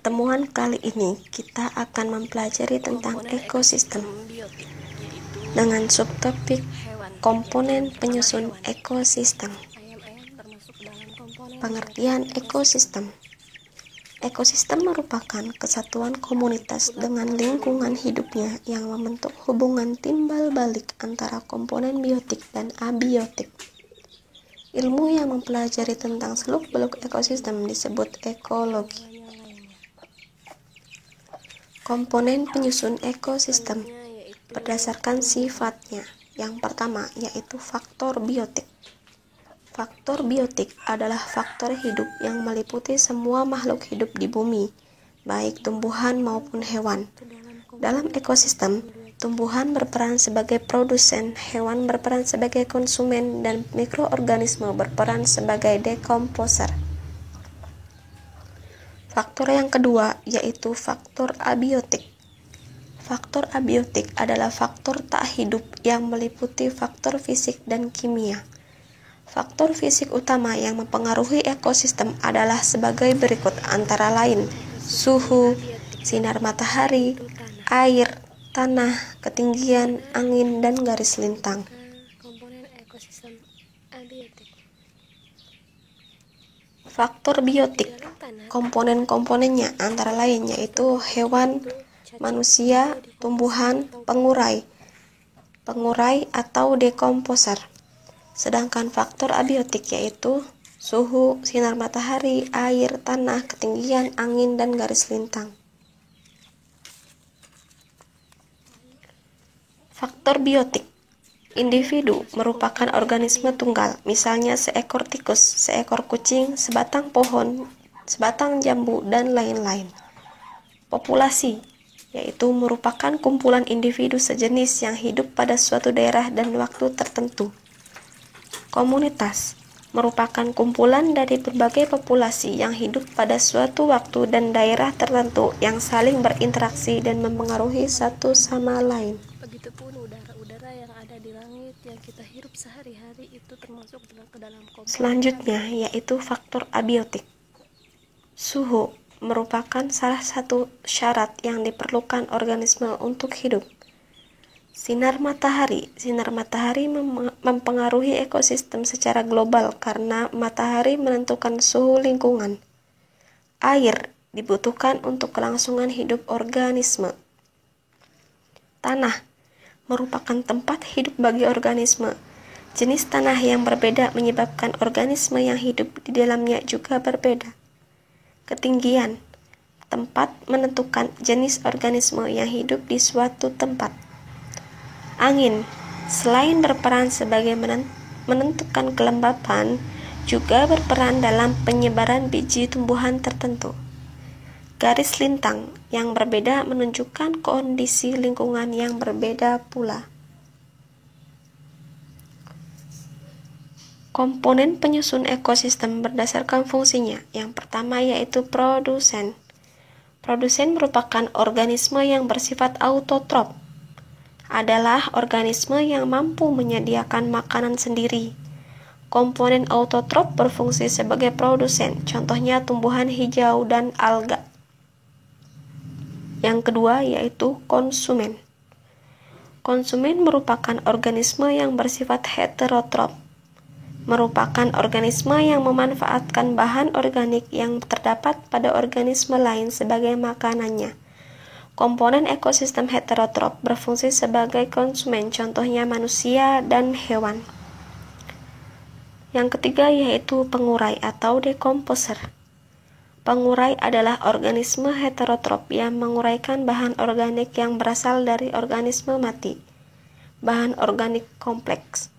pertemuan kali ini kita akan mempelajari tentang ekosistem dengan subtopik komponen penyusun ekosistem. Pengertian ekosistem. Ekosistem merupakan kesatuan komunitas dengan lingkungan hidupnya yang membentuk hubungan timbal balik antara komponen biotik dan abiotik. Ilmu yang mempelajari tentang seluk-beluk ekosistem disebut ekologi. Komponen penyusun ekosistem berdasarkan sifatnya. Yang pertama yaitu faktor biotik. Faktor biotik adalah faktor hidup yang meliputi semua makhluk hidup di bumi, baik tumbuhan maupun hewan. Dalam ekosistem, tumbuhan berperan sebagai produsen, hewan berperan sebagai konsumen, dan mikroorganisme berperan sebagai dekomposer. Faktor yang kedua yaitu faktor abiotik. Faktor abiotik adalah faktor tak hidup yang meliputi faktor fisik dan kimia. Faktor fisik utama yang mempengaruhi ekosistem adalah sebagai berikut, antara lain suhu, sinar matahari, air, tanah, ketinggian, angin, dan garis lintang. Faktor biotik, komponen-komponennya antara lain yaitu hewan, manusia, tumbuhan, pengurai atau dekomposer. Sedangkan faktor abiotik yaitu suhu, sinar matahari, air, tanah, ketinggian, angin, dan garis lintang. Faktor biotik. Individu merupakan organisme tunggal, misalnya seekor tikus, seekor kucing, sebatang pohon, sebatang jambu, dan lain-lain. Populasi yaitu merupakan kumpulan individu sejenis yang hidup pada suatu daerah dan waktu tertentu. Komunitas merupakan kumpulan dari berbagai populasi yang hidup pada suatu waktu dan daerah tertentu yang saling berinteraksi dan mempengaruhi satu sama lain. Begitupun udara yang ada di langit yang kita hirup sehari-hari itu termasuk ke dalam komponen. Selanjutnya yaitu faktor abiotik. Suhu merupakan salah satu syarat yang diperlukan organisme untuk hidup. Sinar matahari mempengaruhi ekosistem secara global karena matahari menentukan suhu lingkungan. Air dibutuhkan untuk kelangsungan hidup organisme. Tanah merupakan tempat hidup bagi organisme. Jenis tanah yang berbeda menyebabkan organisme yang hidup di dalamnya juga berbeda. Ketinggian, tempat menentukan jenis organisme yang hidup di suatu tempat. Angin, selain berperan sebagai menentukan kelembapan, juga berperan dalam penyebaran biji tumbuhan tertentu. Garis lintang yang berbeda menunjukkan kondisi lingkungan yang berbeda pula. Komponen penyusun ekosistem berdasarkan fungsinya. Yang pertama yaitu produsen. Produsen merupakan organisme yang bersifat autotrof. Adalah organisme yang mampu menyediakan makanan sendiri. Komponen autotrof berfungsi sebagai produsen, contohnya tumbuhan hijau dan alga. Yang kedua yaitu konsumen. Konsumen merupakan organisme yang bersifat heterotrof. Merupakan organisme yang memanfaatkan bahan organik yang terdapat pada organisme lain sebagai makanannya. Komponen ekosistem heterotrof berfungsi sebagai konsumen, contohnya manusia dan hewan. Yang ketiga yaitu pengurai atau dekomposer. Pengurai adalah organisme heterotrof yang menguraikan bahan organik yang berasal dari organisme mati. Bahan organik kompleks.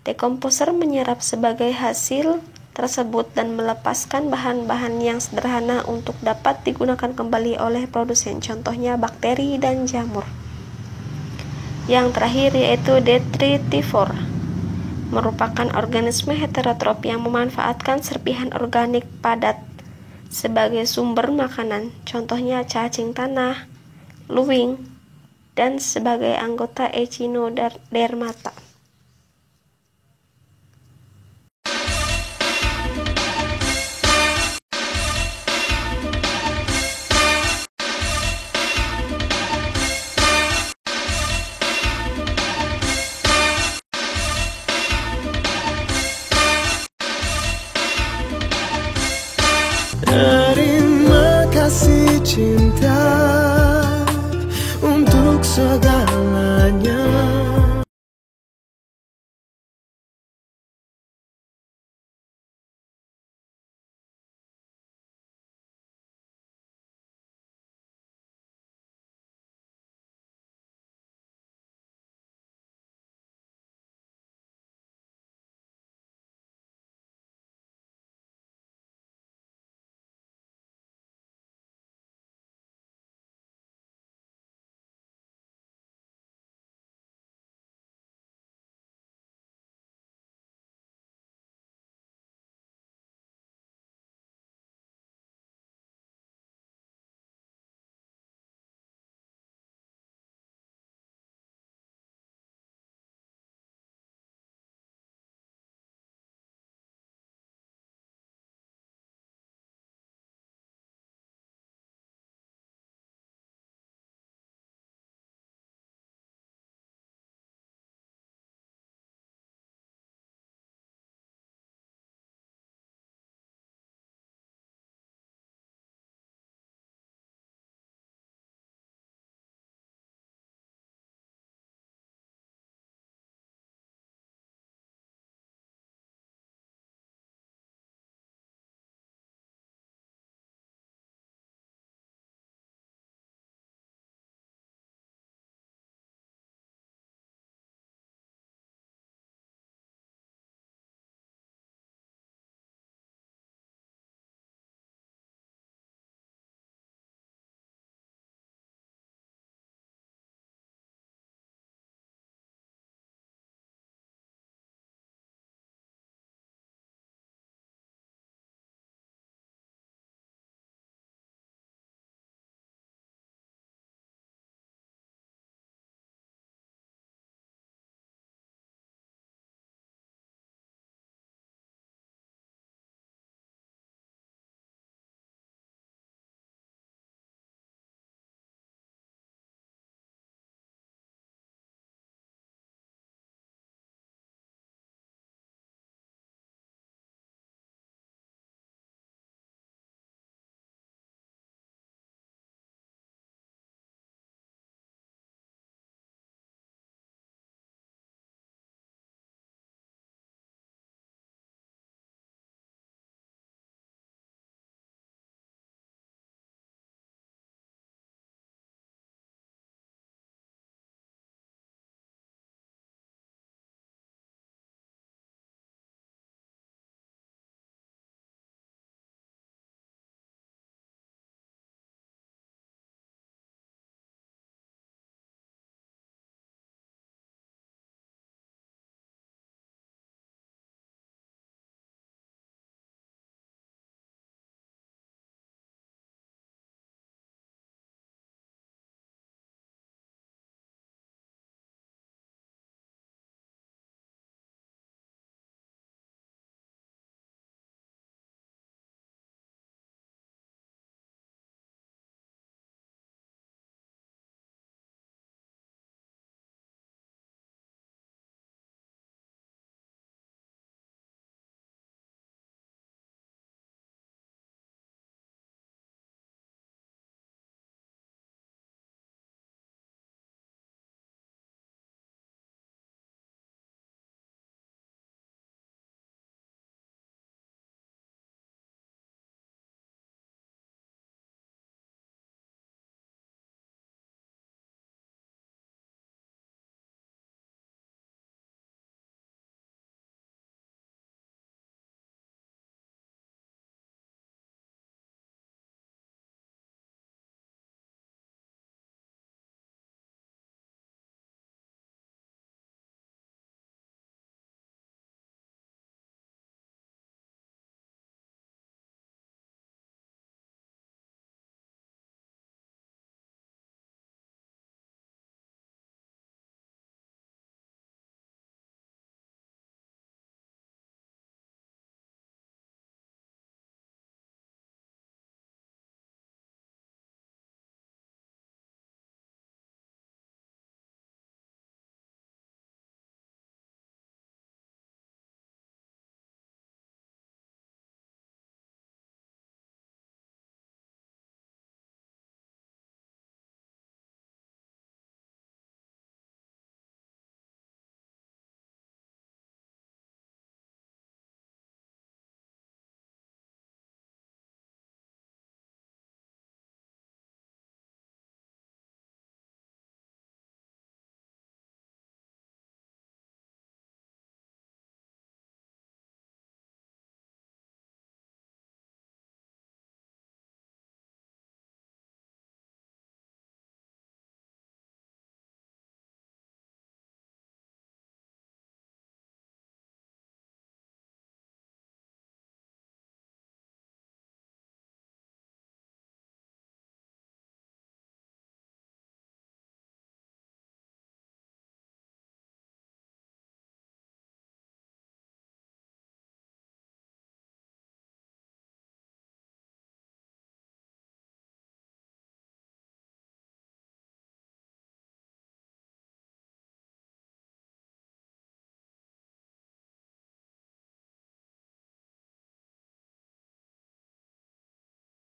Dekomposer menyerap sebagai hasil tersebut dan melepaskan bahan-bahan yang sederhana untuk dapat digunakan kembali oleh produsen, contohnya bakteri dan jamur. Yang terakhir yaitu detritivor, merupakan organisme heterotrof yang memanfaatkan serpihan organik padat sebagai sumber makanan, contohnya cacing tanah, luwing, dan sebagai anggota Echinodermata. Terima kasih cinta untuk segalanya.